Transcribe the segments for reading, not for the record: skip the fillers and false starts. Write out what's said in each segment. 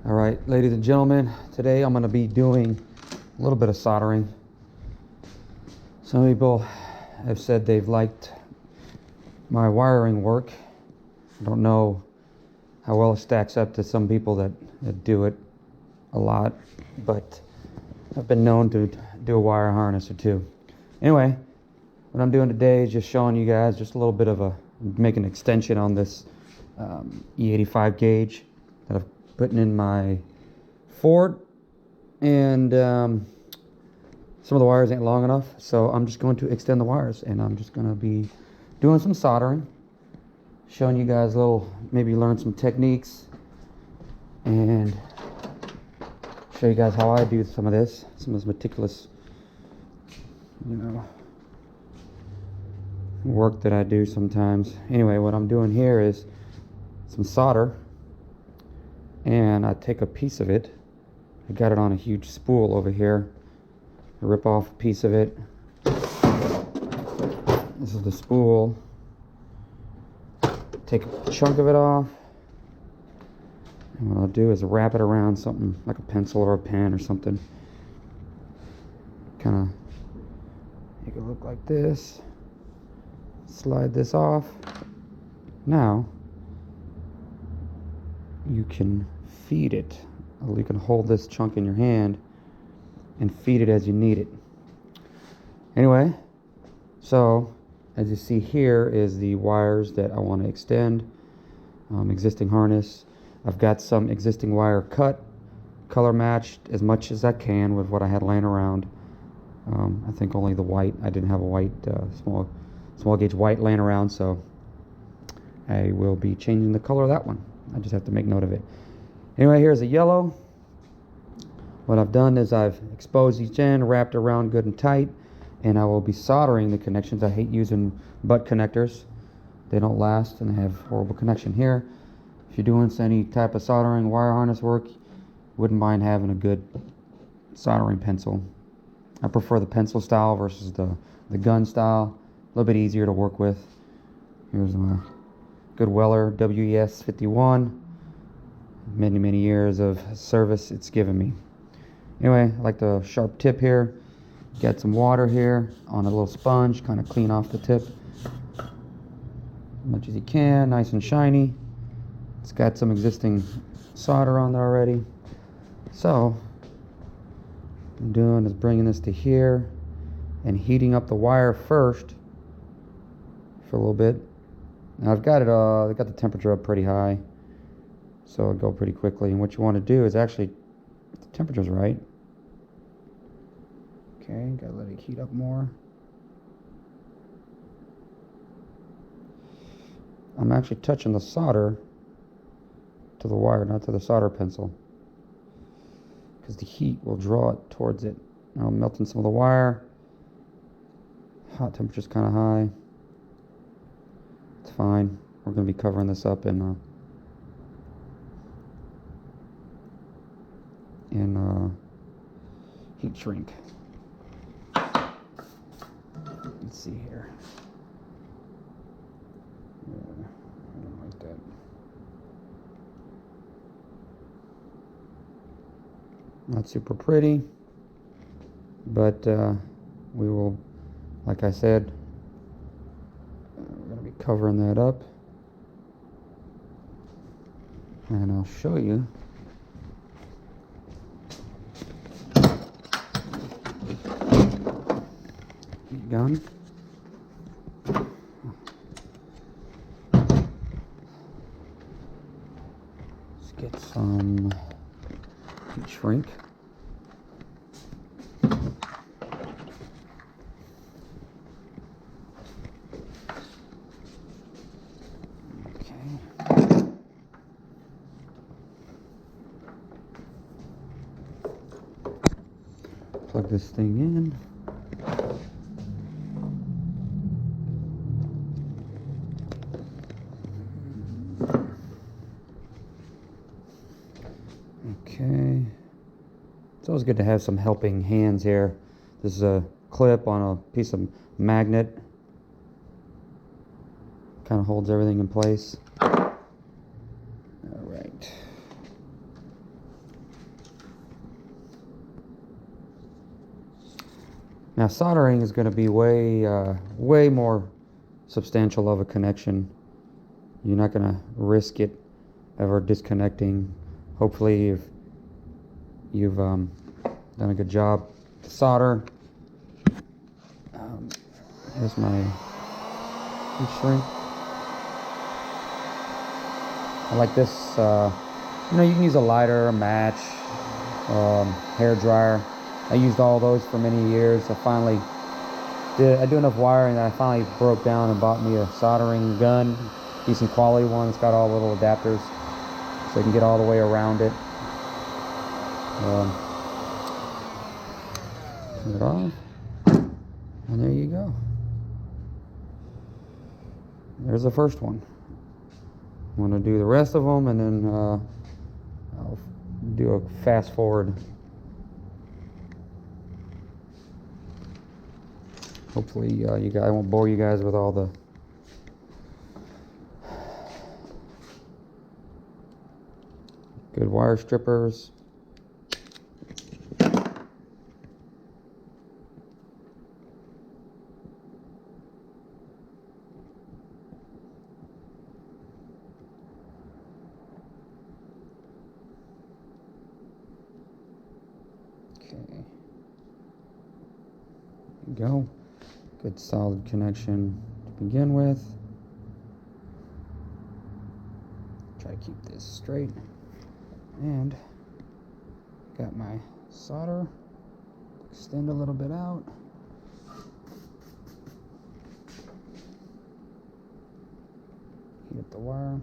All right, ladies and gentlemen, today I'm going to be doing a little bit of soldering. Some people have said they've liked my wiring work. I don't know how well it stacks up to some people that do it a lot, but I've been known to do a wire harness or two. Anyway, what I'm doing today is just showing you guys just a little bit of make an extension on this E85 gauge that I've putting in my Ford, and some of the wires ain't long enough, so I'm just going to extend the wires, and I'm just going to be doing some soldering, showing you guys maybe learn some techniques, and show you guys how I do some of this meticulous, work that I do sometimes. Anyway, what I'm doing here is some solder. And I take a piece of it. I got it on a huge spool over here. I rip off a piece of it. This is the spool. Take a chunk of it off. And what I'll do is wrap it around something like a pencil or a pen or something. Kind of make it look like this. Slide this off. Now you can feed it. You can hold this chunk in your hand and feed it as you need it. Anyway, so as you see here is the wires that I want to extend. Existing harness. I've got some existing wire cut, color matched as much as I can with what I had laying around. I think only the white. I didn't have a white small gauge white laying around, so I will be changing the color of that one. I just have to make note of it. Anyway, here's a yellow. What I've done is I've exposed each end, wrapped around good and tight, and I will be soldering the connections. I hate using butt connectors. They don't last and they have horrible connection here. If you're doing any type of soldering, wire harness work, wouldn't mind having a good soldering pencil. I prefer the pencil style versus the gun style. A little bit easier to work with. Here's my good Weller WES 51. Many years of service it's given me. Anyway, I like the sharp tip here. Get some water here on a little sponge, kind of clean off the tip as much as you can, nice and shiny. It's got some existing solder on there already. So what I'm doing is bringing this to here and heating up the wire first for a little bit. Now I've got the temperature up pretty high, so it'll go pretty quickly. And what you want to do is actually, if the temperature's right, okay, gotta let it heat up more. I'm actually touching the solder to the wire, not to the solder pencil, because the heat will draw it towards it. Now I'm melting some of the wire. Hot temperature's kind of high. It's fine. We're going to be covering this up in heat shrink. Let's see here. Yeah, I don't like that. Not super pretty, but we will, like I said, we're going to be covering that up, and I'll show you. Gun. Let's get some heat shrink. Plug this thing in. Okay. It's always good to have some helping hands here. This is a clip on a piece of magnet. Kind of holds everything in place. All right. Now soldering is going to be way more substantial of a connection. You're not going to risk it ever disconnecting. Hopefully you've done a good job to solder. Here's my heat shrink. I like this. You know, you can use a lighter, a match, hair dryer. I used all those for many years. I do enough wiring that I finally broke down and bought me a soldering gun, decent quality one. It's got all the little adapters, so you can get all the way around it. Turn it off, and there you go. There's the first one. I'm going to do the rest of them, and then I'll do a fast forward. Hopefully you guys, I won't bore you guys with all the good wire strippers. Okay. There you go. Good solid connection to begin with. Try to keep this straight. And got my solder. Extend a little bit out. Heat up the wire.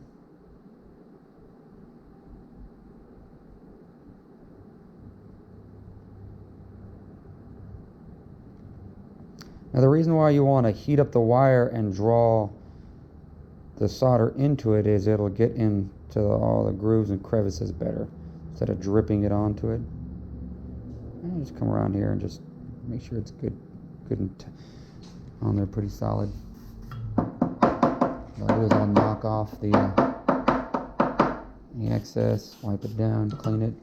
Now the reason why you want to heat up the wire and draw the solder into it is it'll get into all the grooves and crevices better instead of dripping it onto it. And just come around here and just make sure it's good and on there, pretty solid. What I'll do is I'll knock off the excess, wipe it down, clean it.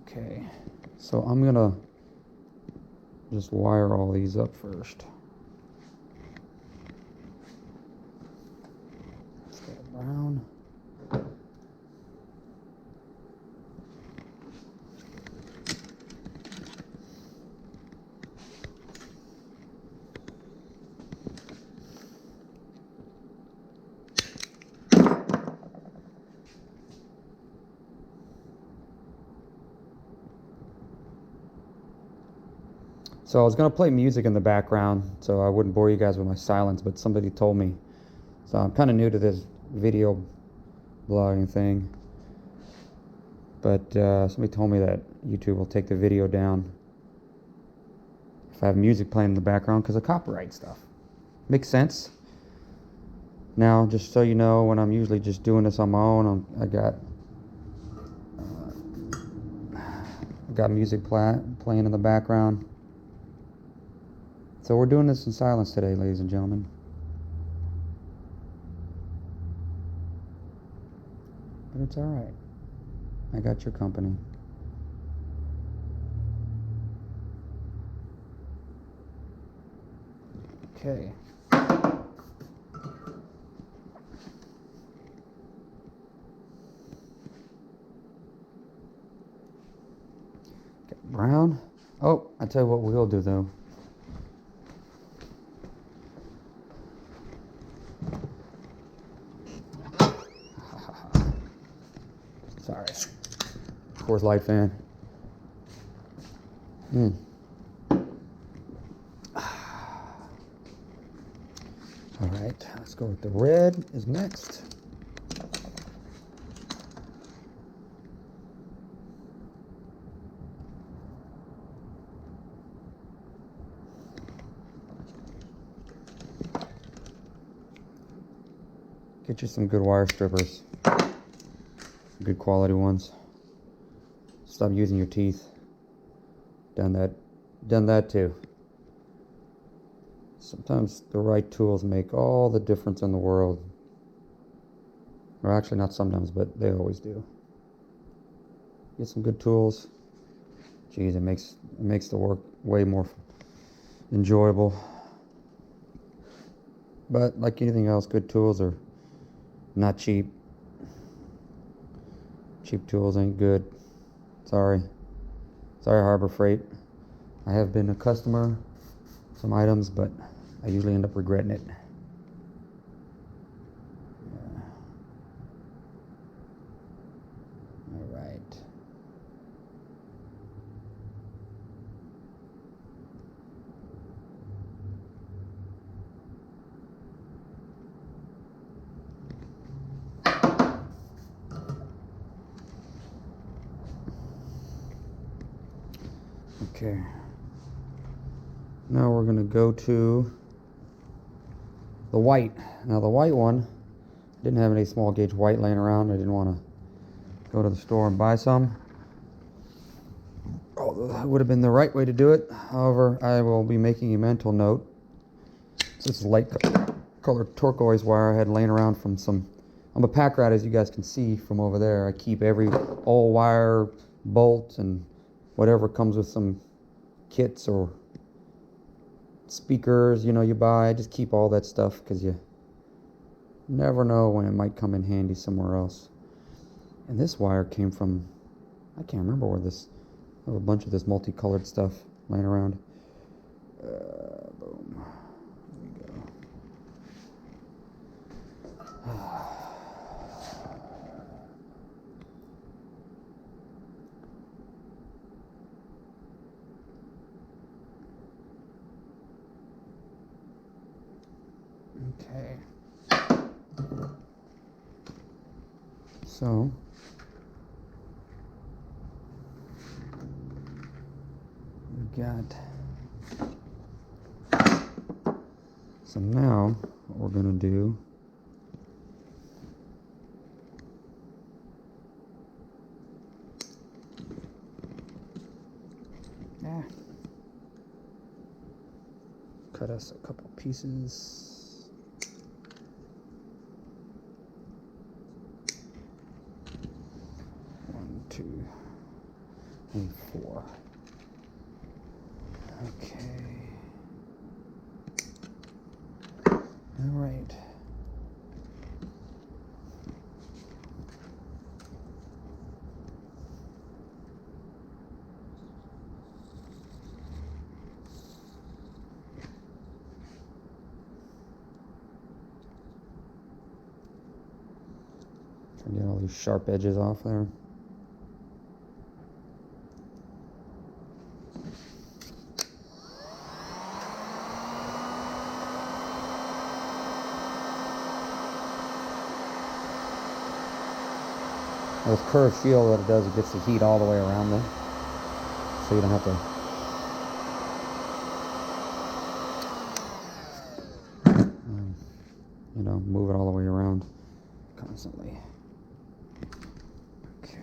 Okay, so I'm gonna just wire all these up first. Let's get it brown. So I was going to play music in the background so I wouldn't bore you guys with my silence, but somebody told me. So I'm kind of new to this video blogging thing. But somebody told me that YouTube will take the video down if I have music playing in the background because of copyright stuff. Makes sense. Now, just so you know, when I'm usually just doing this on my own, I got music playing in the background. So we're doing this in silence today, ladies and gentlemen. But it's all right. I got your company. Okay. Get brown. Oh, I tell you what we'll do though. Sorry. Coors Light fan. All right, let's go with the red is next. Get you some good wire strippers. Good quality ones. Stop using your teeth. Done that too. Sometimes the right tools make all the difference in the world. Or actually not sometimes, but they always do. Get some good tools. Geez, it makes the work way more enjoyable. But like anything else, good tools are not cheap. Cheap tools ain't good. Sorry, Harbor Freight. I have been a customer of some items, but I usually end up regretting it. Yeah. All right. Okay. Now we're going to go to the white. Now the white one, I didn't have any small gauge white laying around. I didn't want to go to the store and buy some. Although that would have been the right way to do it. However, I will be making a mental note. This is light colored turquoise wire I had laying around from some... I'm a pack rat, as you guys can see from over there. I keep every all wire, bolt, and whatever comes with some kits or speakers, you know, you buy. I just keep all that stuff because you never know when it might come in handy somewhere else. And this wire came from, I can't remember where this, I have a bunch of this multicolored stuff laying around. Boom. There we go. Okay. So we got, so now what we're going to do cut us a couple pieces. 1, 2, and 4. Okay. All right. Try to get all these sharp edges off there. With curved shield, what it does, it gets the heat all the way around there, so you don't have to, you know, move it all the way around constantly. Okay.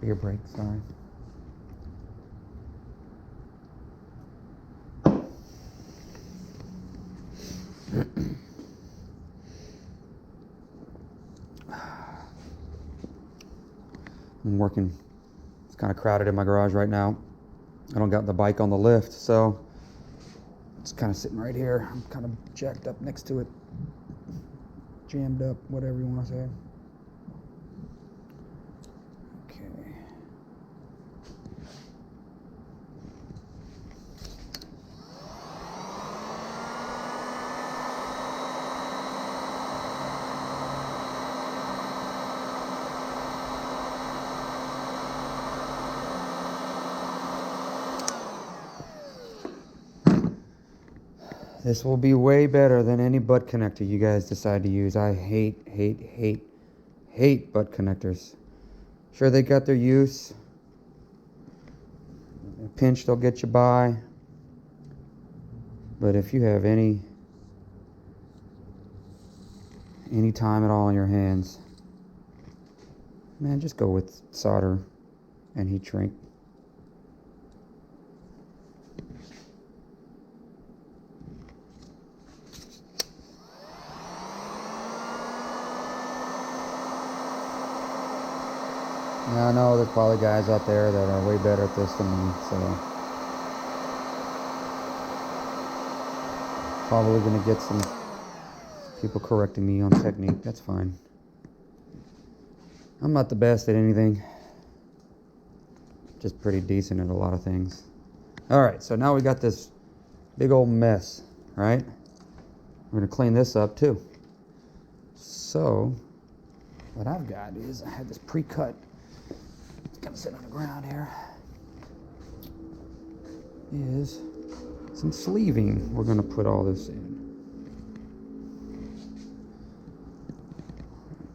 Beer break, sorry. I'm working, it's kind of crowded in my garage right now. I don't got the bike on the lift, so it's kind of sitting right here. I'm kind of jacked up next to it, jammed up, whatever you want to say. This will be way better than any butt connector you guys decide to use. I hate butt connectors. Sure, they got their use. A pinch, they'll get you by. But if you have any time at all on your hands, man, just go with solder and heat shrink. Now I know there's probably guys out there that are way better at this than me, so probably gonna get some people correcting me on technique. That's fine. I'm not the best at anything, just pretty decent at a lot of things. All right, so now we got this big old mess, right? We're gonna clean this up too. So what I've got is I had this pre-cut. It's gonna sit on the ground here. Is some sleeving. We're gonna put all this in.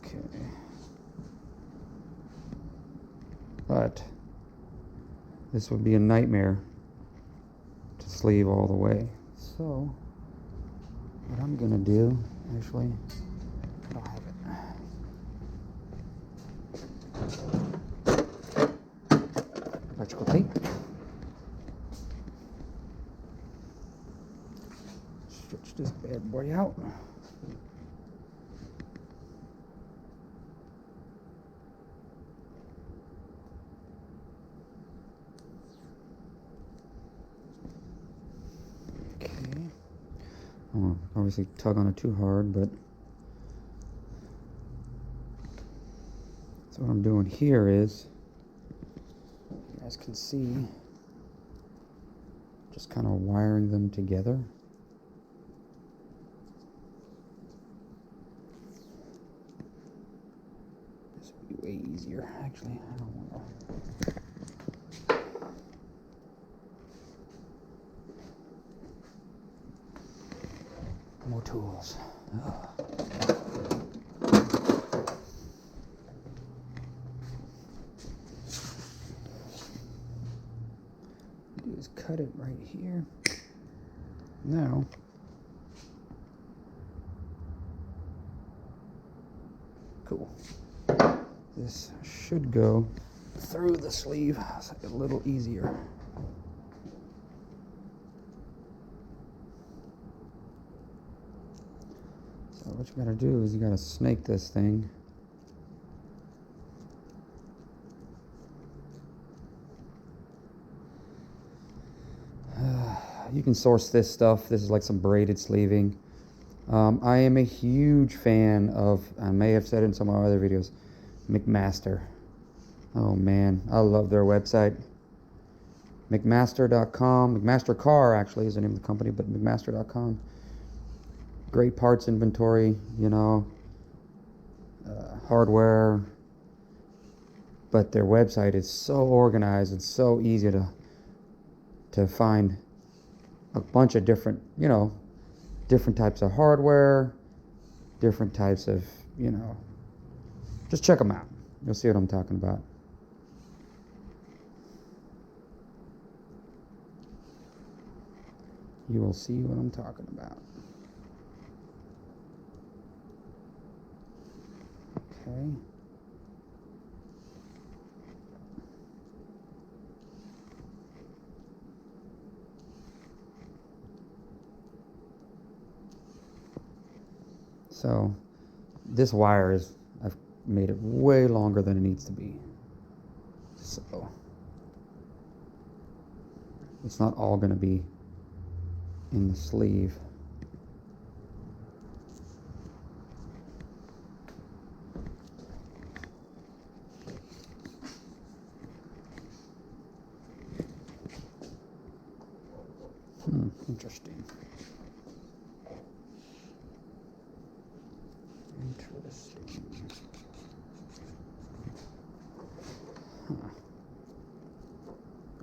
Okay. But this would be a nightmare to sleeve all the way. So what I'm gonna do, actually, I don't have it. Electrical tape. Stretch this bad boy out. Okay. I won't obviously tug on it too hard, but so what I'm doing here is, you guys can see, just kind of wiring them together. This would be way easier, actually. I don't want to. More tools. Do is cut it right here. Now, cool. This should go through the sleeve. It's a little easier. So what you gotta do is you gotta snake this thing. You can source this stuff. This is like some braided sleeving. I am a huge fan of, I may have said it in some of my other videos, McMaster. Oh man, I love their website. McMaster.com. McMaster Car actually is the name of the company, but McMaster.com. Great parts inventory, you know, hardware. But their website is so organized and so easy to find a bunch of different, you know, different types of hardware, different types of, you know, just check them out. You'll see what I'm talking about. You will see what I'm talking about. Okay. So this wire is, I've made it way longer than it needs to be. So it's not all going to be in the sleeve. Interesting.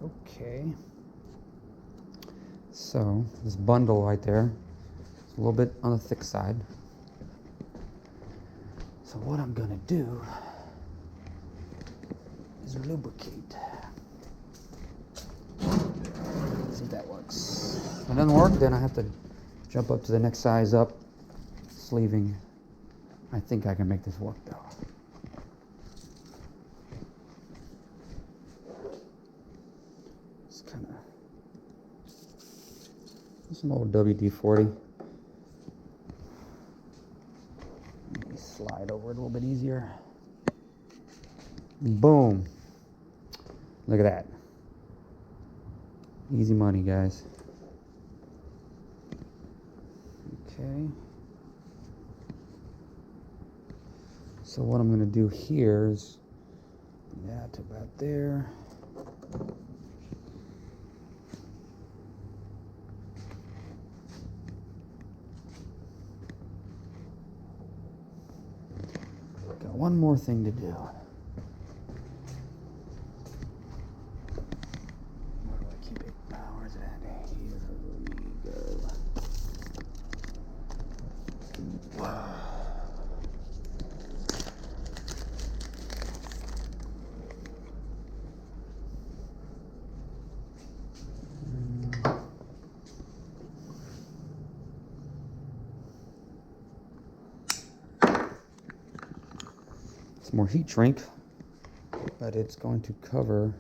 Okay. So this bundle right there, a little bit on the thick side. So what I'm gonna do is lubricate. See if that works. If it doesn't work, then I have to jump up to the next size up. Sleeving. I think I can make this work though. It's kind of some old WD-40. Let me slide over it a little bit easier. Boom. Look at that. Easy money, guys. Okay. So what I'm going to do here is that to about there. Got one more thing to do. Where do I keep it? Where's it at? Here we go. Wow. It's more heat shrink, but it's going to cover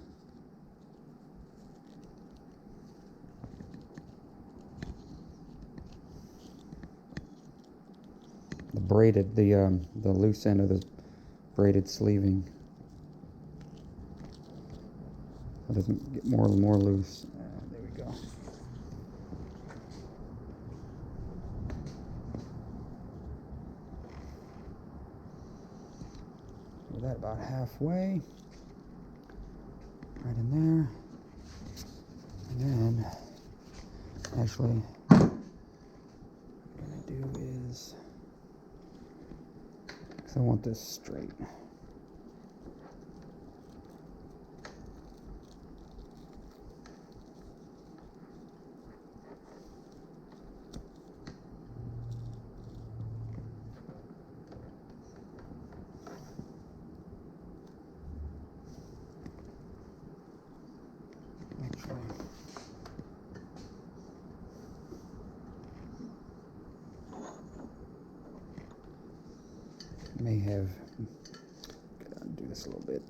the braided, the loose end of the braided sleeving. So it doesn't get more and more loose. There we go. Do that about halfway, right in there, and then actually what I'm gonna do is, because I want this straight. May have, gotta undo this a little bit.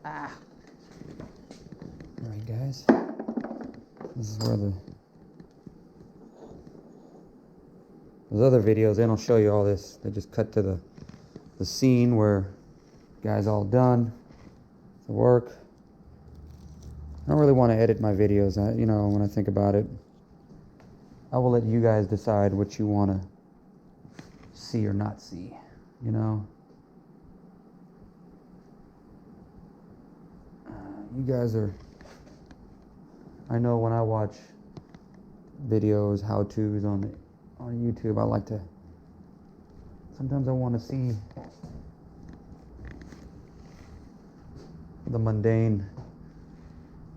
All right, guys. This is where those other videos, they don't show you all this. They just cut to the scene where the guy's all done the work. I don't really want to edit my videos. You know, when I think about it, I will let you guys decide what you want to see or not see, you know. You guys are, I know when I watch videos, how-tos on YouTube, I like to, sometimes I want to see the mundane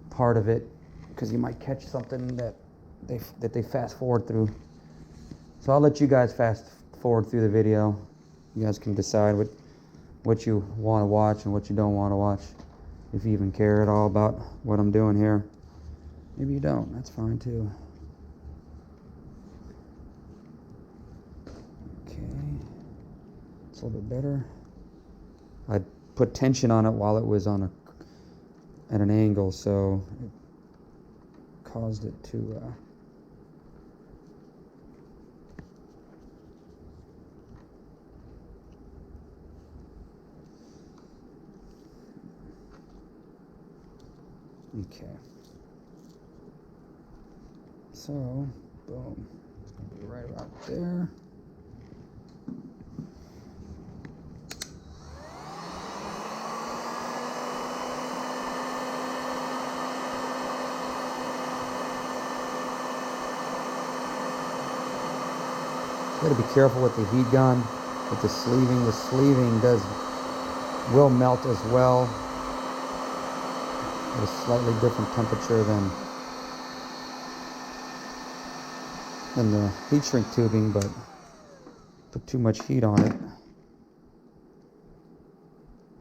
part of it, because you might catch something that they fast forward through. So I'll let you guys fast forward through the video. You guys can decide what you want to watch and what you don't want to watch, if you even care at all about what I'm doing here. Maybe you don't, that's fine too. Okay, it's a little bit better. I put tension on it while it was at an angle, so it caused it to okay. So, boom. It's going to be right about there. You got to be careful with the heat gun, with the sleeving. The sleeving will melt as well. at a slightly different temperature than the heat shrink tubing, but put too much heat on it.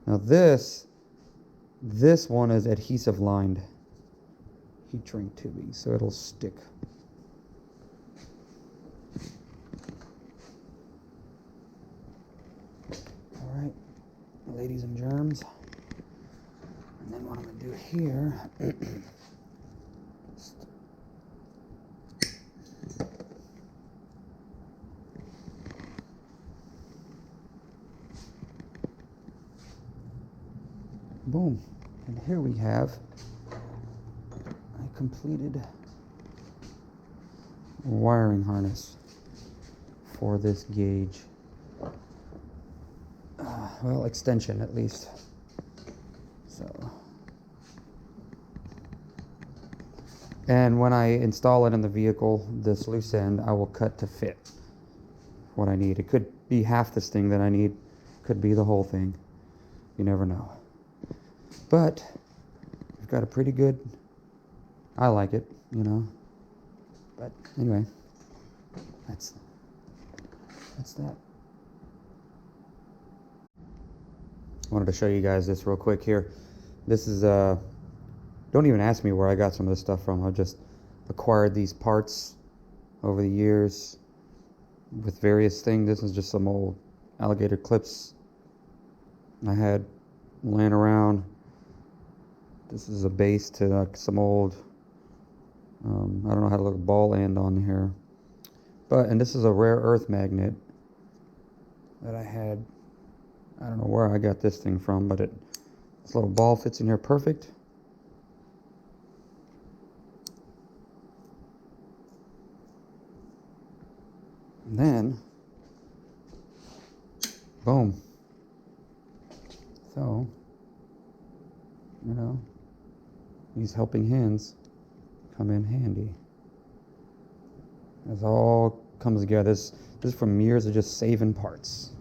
Now this one is adhesive lined heat shrink tubing, so it'll stick. All right, ladies and germs. And then what I'm gonna do here, boom, and here we have a completed wiring harness for this gauge. Well, extension at least. So, and when I install it in the vehicle, this loose end I will cut to fit what I need. It could be half this thing that I need, could be the whole thing. You never know. But we've got a pretty good, I like it, you know. But anyway, that's that. I wanted to show you guys this real quick here. This is don't even ask me where I got some of this stuff from. I've just acquired these parts over the years with various things. This is just some old alligator clips I had laying around. This is a base to like some old I don't know how to look, ball end on here, and this is a rare earth magnet that I had. I don't know where I got this thing from, but this little ball fits in here perfect. And then, boom. So, you know, these helping hands come in handy. This all comes together. This is from years of just saving parts.